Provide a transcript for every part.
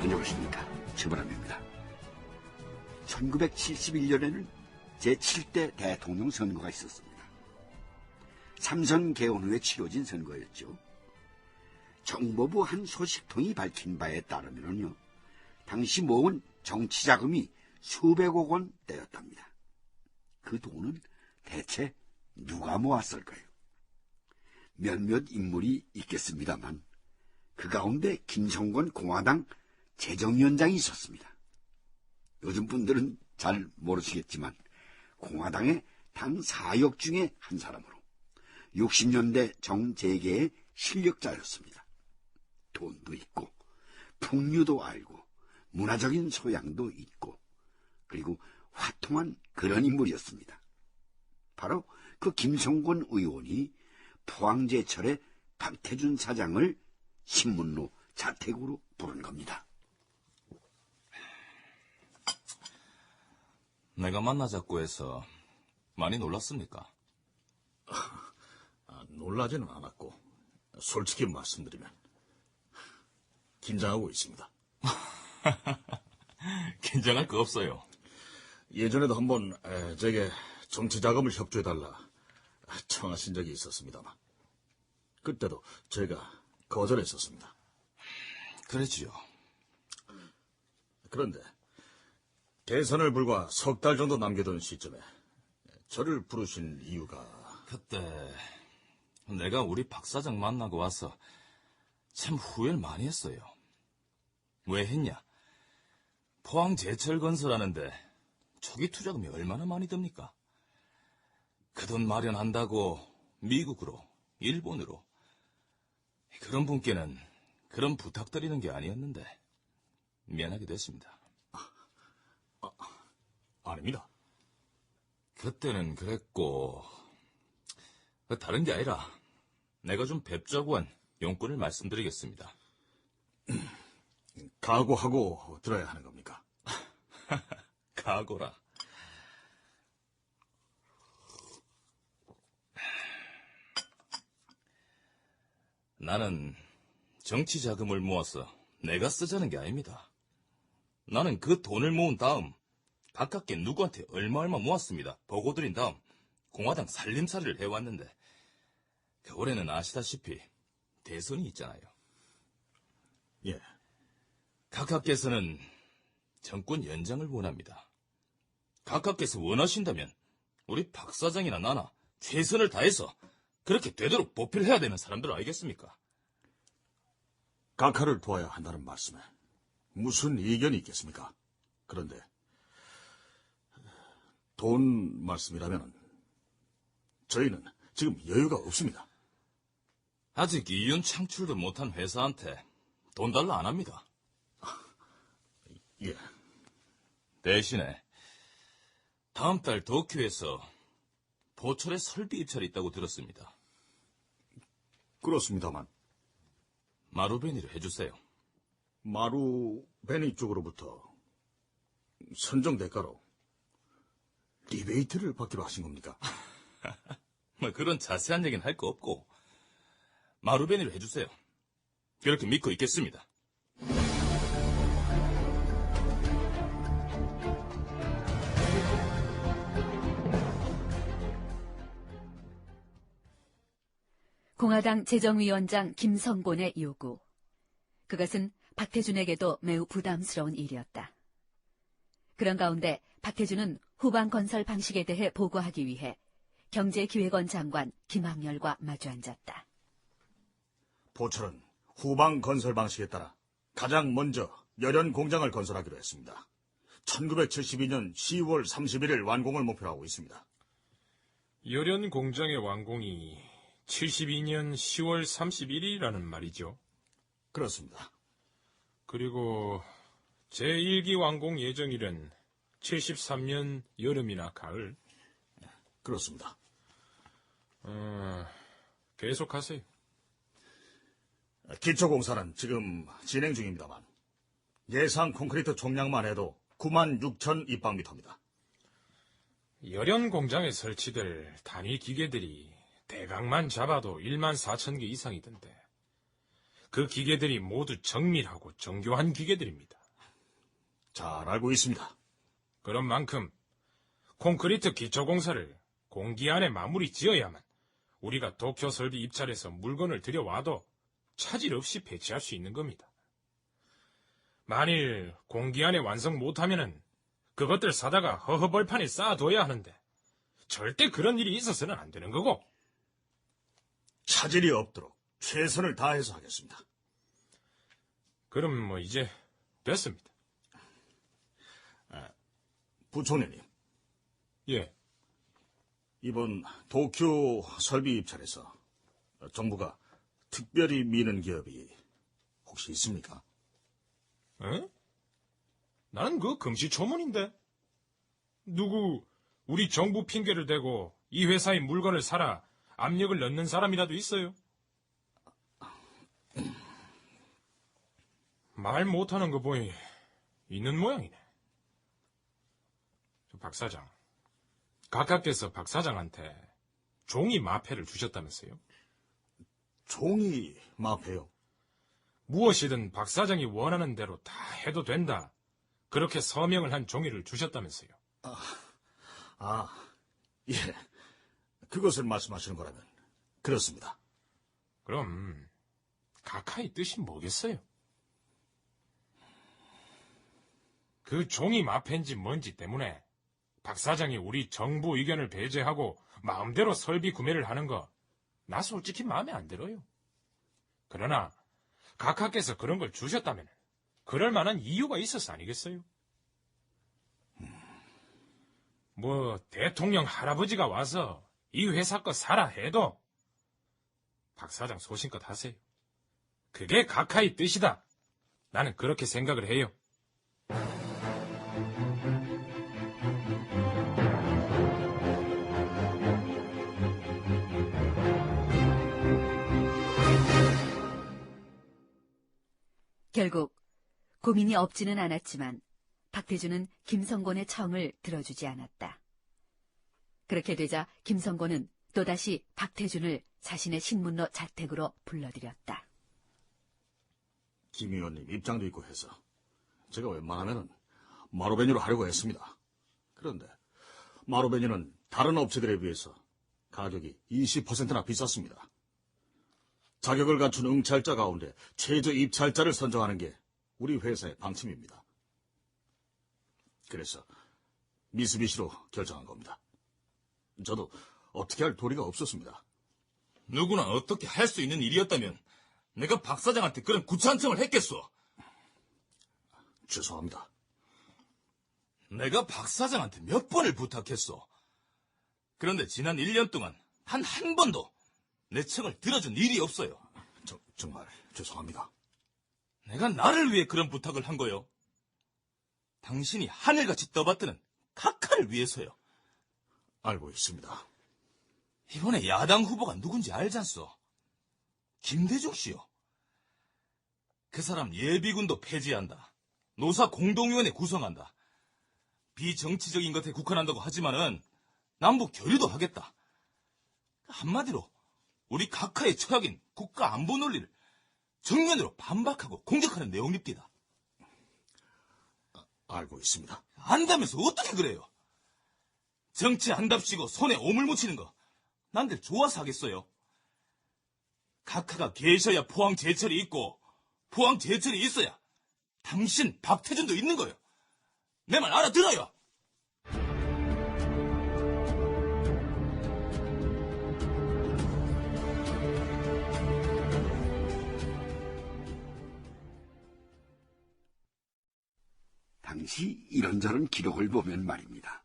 안녕하십니까. 최보람입니다. 1971년에는 제7대 대통령 선거가 있었습니다. 삼선 개헌 후에 치러진 선거였죠. 정보부 한 소식통이 밝힌 바에 따르면요, 당시 모은 정치자금이 수백억 원대였답니다. 그 돈은 대체 누가 모았을까요? 몇몇 인물이 있겠습니다만 그 가운데 김성권 공화당 재정위원장이 있었습니다. 요즘 분들은 잘 모르시겠지만 공화당의 당 사역 중에 한 사람으로 60년대 정재계의 실력자였습니다. 돈도 있고 풍류도 알고 문화적인 소양도 있고 그리고 화통한 그런 인물이었습니다. 바로 그 김성권 의원이 포항제철의 박태준 사장을 신문로 자택으로 부른 겁니다. 내가 만나자고 해서 많이 놀랐습니까? 놀라지는 않았고 솔직히 말씀드리면 긴장하고 있습니다. 긴장할 거 없어요. 예전에도 한번 제게 정치자금을 협조해달라 청하신 적이 있었습니다만 그때도 제가 거절했었습니다. 그랬지요. 그런데 대선을 불과 석 달 정도 남겨둔 시점에 저를 부르신 이유가 그때 내가 우리 박 사장 만나고 와서 참 후회를 많이 했어요. 왜 했냐? 포항 제철 건설하는데 초기 투자금이 얼마나 많이 듭니까? 그 돈 마련한다고 미국으로, 일본으로 그런 분께는 그런 부탁드리는 게 아니었는데 미안하게 됐습니다. 아닙니다. 그때는 그랬고 다른 게 아니라 내가 좀 뵙자고 한 용건을 말씀드리겠습니다. 각오하고 들어야 하는 겁니까? 각오라. 나는 정치 자금을 모아서 내가 쓰자는 게 아닙니다. 나는 그 돈을 모은 다음 가깝게 누구한테 얼마 모았습니다. 보고 드린 다음 공화당 살림살이를 해왔는데 올해는 아시다시피 대선이 있잖아요. 예. 각하께서는 정권 연장을 원합니다. 각하께서 원하신다면 우리 박 사장이나 나나 최선을 다해서 그렇게 되도록 보필을 해야 되는 사람들 아니겠습니까? 각하를 도와야 한다는 말씀에 무슨 이견이 있겠습니까? 그런데 돈 말씀이라면 저희는 지금 여유가 없습니다. 아직 이윤 창출도 못한 회사한테 돈 달라 안 합니다. 예. 대신에 다음 달 도쿄에서 보철의 설비 입찰이 있다고 들었습니다. 그렇습니다만 마루베니를 해주세요. 마루베니 쪽으로부터 선정 대가로 리베이트를 받기로 하신 겁니까? 뭐 그런 자세한 얘기는 할 거 없고 마루베니를 해주세요. 그렇게 믿고 있겠습니다. 공화당 재정위원장 김성곤의 요구. 그것은 박태준에게도 매우 부담스러운 일이었다. 그런 가운데 박태준은 후방 건설 방식에 대해 보고하기 위해 경제기획원 장관 김학렬과 마주 앉았다. 보철은 후방 건설 방식에 따라 가장 먼저 열연 공장을 건설하기로 했습니다. 1972년 10월 31일 완공을 목표로 하고 있습니다. 열연 공장의 완공이 72년 10월 31일이라는 말이죠. 그렇습니다. 그리고 제1기 완공 예정일은 73년 여름이나 가을. 그렇습니다. 계속하세요. 기초공사는 지금 진행 중입니다만 예상 콘크리트 총량만 해도 9만 6천 입방미터입니다. 열연 공장에 설치될 단위 기계들이 대각만 잡아도 1만 4천 개 이상이던데 그 기계들이 모두 정밀하고 정교한 기계들입니다. 잘 알고 있습니다. 그런 만큼 콘크리트 기초공사를 공기 안에 마무리 지어야만 우리가 도쿄 설비 입찰에서 물건을 들여와도 차질 없이 배치할 수 있는 겁니다. 만일 공기 안에 완성 못하면은 그것들 사다가 허허벌판에 쌓아둬야 하는데 절대 그런 일이 있어서는 안 되는 거고. 차질이 없도록 최선을 다해서 하겠습니다. 그럼 뭐 이제 됐습니다. 부총리님, 예, 이번 도쿄 설비 입찰에서 정부가 특별히 미는 기업이 혹시 있습니까? 에? 나는 그 금시초문인데. 누구 우리 정부 핑계를 대고 이 회사의 물건을 사라 압력을 넣는 사람이라도 있어요? 말 못하는 거 보니 있는 모양이네. 박 사장, 각하께서 박 사장한테 종이 마패를 주셨다면서요? 종이 마패요. 무엇이든 박 사장이 원하는 대로 다 해도 된다. 그렇게 서명을 한 종이를 주셨다면서요? 예. 그것을 말씀하시는 거라면 그렇습니다. 그럼 각하의 뜻이 뭐겠어요? 그 종이 마패인지 뭔지 때문에 박 사장이 우리 정부 의견을 배제하고 마음대로 설비 구매를 하는 거 나 솔직히 마음에 안 들어요. 그러나 각하께서 그런 걸 주셨다면 그럴 만한 이유가 있어서 아니겠어요? 뭐 대통령 할아버지가 와서 이 회사 거 사라 해도 박 사장 소신껏 하세요. 그게 각하의 뜻이다. 나는 그렇게 생각을 해요. 결국 고민이 없지는 않았지만 박태준은 김성곤의 청을 들어주지 않았다. 그렇게 되자 김성곤은 또다시 박태준을 자신의 신문로 자택으로 불러들였다. 김 의원님 입장도 있고 해서 제가 웬만하면 마루베뉴로 하려고 했습니다. 그런데 마루베뉴는 다른 업체들에 비해서 가격이 20%나 비쌌습니다. 자격을 갖춘 응찰자 가운데 최저 입찰자를 선정하는 게 우리 회사의 방침입니다. 그래서 미쓰비시로 결정한 겁니다. 저도 어떻게 할 도리가 없었습니다. 누구나 어떻게 할 수 있는 일이었다면 내가 박 사장한테 그런 구차한 청을 했겠소. 죄송합니다. 내가 박 사장한테 몇 번을 부탁했소. 그런데 지난 1년 동안 한 번도 내 청을 들어준 일이 없어요. 정말 죄송합니다. 내가 나를 위해 그런 부탁을 한 거요. 당신이 하늘같이 떠받드는 각하를 위해서요. 알고 있습니다. 이번에 야당 후보가 누군지 알잖소. 김대중 씨요. 그 사람 예비군도 폐지한다. 노사 공동위원회 구성한다. 비정치적인 것에 국한한다고 하지만은 남북 교류도 하겠다. 한마디로 우리 각하의 철학인 국가 안보 논리를 정면으로 반박하고 공격하는 내용입니다. 알고 있습니다. 안다면서 어떻게 그래요? 정치한답시고 손에 오물 묻히는 거 난들 좋아서 하겠어요. 각하가 계셔야 포항 제철이 있고 포항 제철이 있어야 당신 박태준도 있는 거요. 내 말 알아들어요. 당시 이런저런 기록을 보면 말입니다.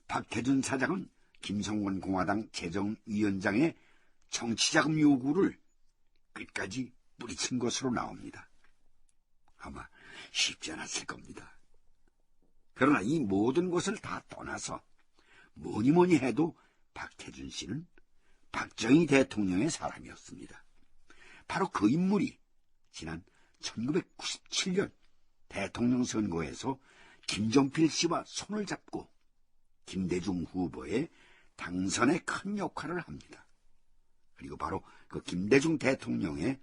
박태준 사장은 김성곤 공화당 재정위원장의 정치자금 요구를 끝까지 뿌리친 것으로 나옵니다. 아마 쉽지 않았을 겁니다. 그러나 이 모든 것을 다 떠나서 뭐니 해도 박태준 씨는 박정희 대통령의 사람이었습니다. 바로 그 인물이 지난 1997년 대통령 선거에서 김종필 씨와 손을 잡고 김대중 후보의 당선에 큰 역할을 합니다. 그리고 바로 그 김대중 대통령의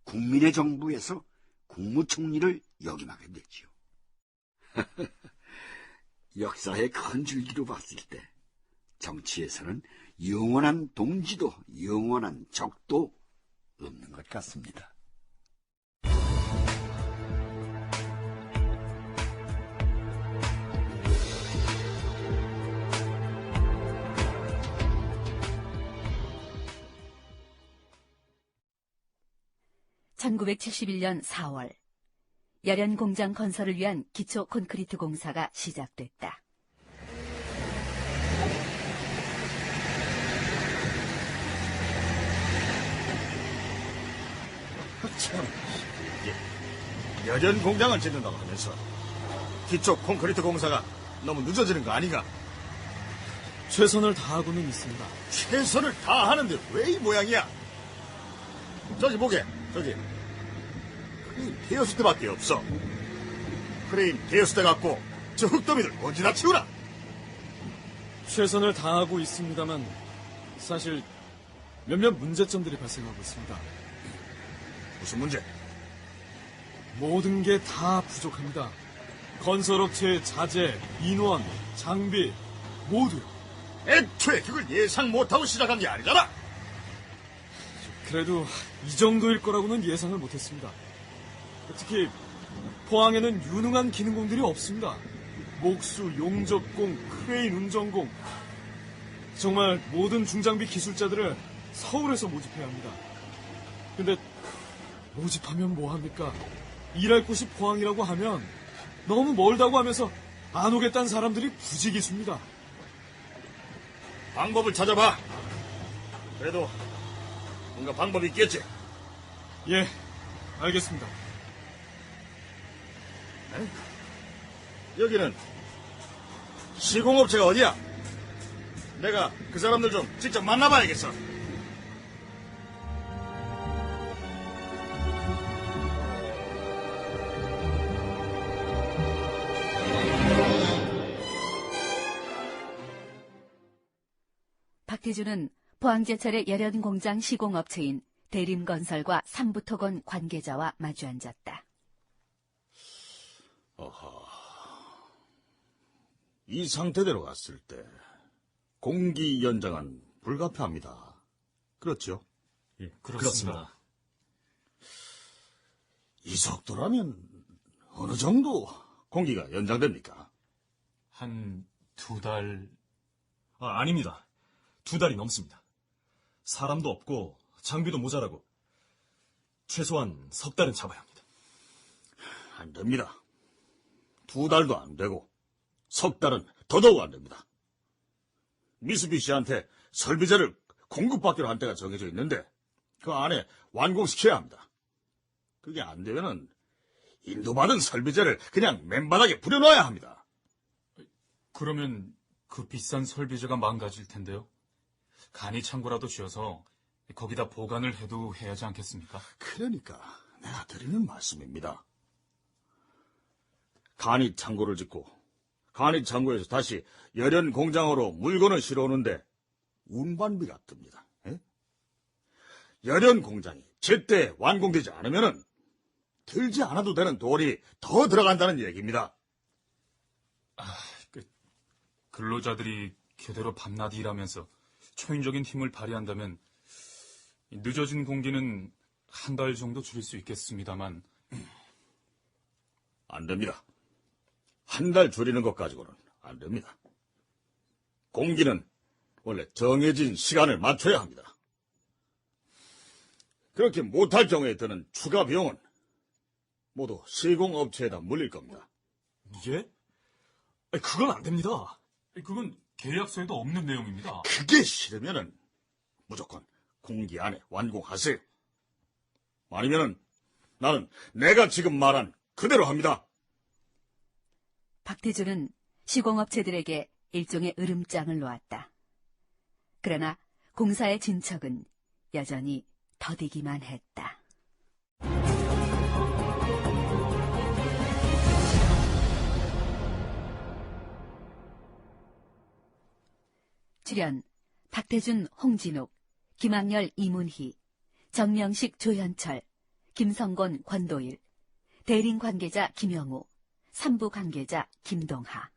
국민의 정부에서 국무총리를 역임하게 됐지요. 역사의 큰 줄기로 봤을 때 정치에서는 영원한 동지도 영원한 적도 없는 것 같습니다. (1971년 4월) 열연 공장 건설을 위한 기초 콘크리트 공사가 시작됐다. 참, 이게 여전 공장을 짓는다고 하면서 기초 콘크리트 공사가 너무 늦어지는 거 아닌가? 최선을 다하고는 있습니다. 최선을 다하는데 왜 이 모양이야? 저기 보게, 저기 크레인 대여섯 대밖에 없어. 크레인 대여섯 대 갖고 저 흙더미들 언제나 치우라. 최선을 다하고 있습니다만 사실 몇몇 문제점들이 발생하고 있습니다. 무슨 문제? 모든 게 다 부족합니다. 건설업체의 자재, 인원, 장비 모두요. 애초에 그걸 예상 못하고 시작한 게 아니잖아. 그래도 이 정도일 거라고는 예상을 못했습니다. 특히 포항에는 유능한 기능공들이 없습니다. 목수, 용접공, 크레인 운전공, 정말 모든 중장비 기술자들을 서울에서 모집해야 합니다. 근데 모집하면 뭐합니까? 일할 곳이 포항이라고 하면 너무 멀다고 하면서 안 오겠다는 사람들이 부지기수입니다. 방법을 찾아봐. 그래도 뭔가 방법이 있겠지. 예, 알겠습니다. 여기는 시공업체가 어디야? 내가 그 사람들 좀 직접 만나봐야겠어. 박태준은 포항제철의 열연공장 시공업체인 대림건설과 삼부토건 관계자와 마주 앉았다. 이 상태대로 갔을 때 공기 연장은 불가피합니다. 그렇죠? 예, 그렇습니다. 이 속도라면 어느 정도 공기가 연장됩니까? 한 2달... 아닙니다. 2달이 넘습니다. 사람도 없고 장비도 모자라고 최소한 3달은 잡아야 합니다. 안 됩니다. 2달도 안 되고 3달은 더더욱 안 됩니다. 미쓰비시한테 설비재를 공급받기로 한 때가 정해져 있는데 그 안에 완공시켜야 합니다. 그게 안 되면은 인도받은 설비재를 그냥 맨바닥에 뿌려놓아야 합니다. 그러면 그 비싼 설비재가 망가질 텐데요. 간이 창고라도 지어서 거기다 보관을 해도 해야 하지 않겠습니까? 그러니까 내가 드리는 말씀입니다. 간이 창고를 짓고 간이 창고에서 다시 열연 공장으로 물건을 실어오는데 운반비가 듭니다. 예? 열연 공장이 제때 완공되지 않으면은 들지 않아도 되는 돈이 더 들어간다는 얘기입니다. 근로자들이 교대로 밤낮 일하면서 초인적인 힘을 발휘한다면 늦어진 공기는 한 달 정도 줄일 수 있겠습니다만 안 됩니다. 한 달 줄이는 것 가지고는 안 됩니다. 공기는 원래 정해진 시간을 맞춰야 합니다. 그렇게 못할 경우에 드는 추가 비용은 모두 시공업체에다 물릴 겁니다. 예? 그건 안 됩니다. 그건 계약서에도 없는 내용입니다. 그게 싫으면은 무조건 공기 안에 완공하세요. 아니면은 나는 내가 지금 말한 그대로 합니다. 박태준은 시공업체들에게 일종의 으름장을 놓았다. 그러나 공사의 진척은 여전히 더디기만 했다. 출연 박태준, 홍진욱, 김학열, 이문희, 정명식, 조현철, 김성곤, 권도일, 대림 관계자 김영우, 3부 관계자 김동하.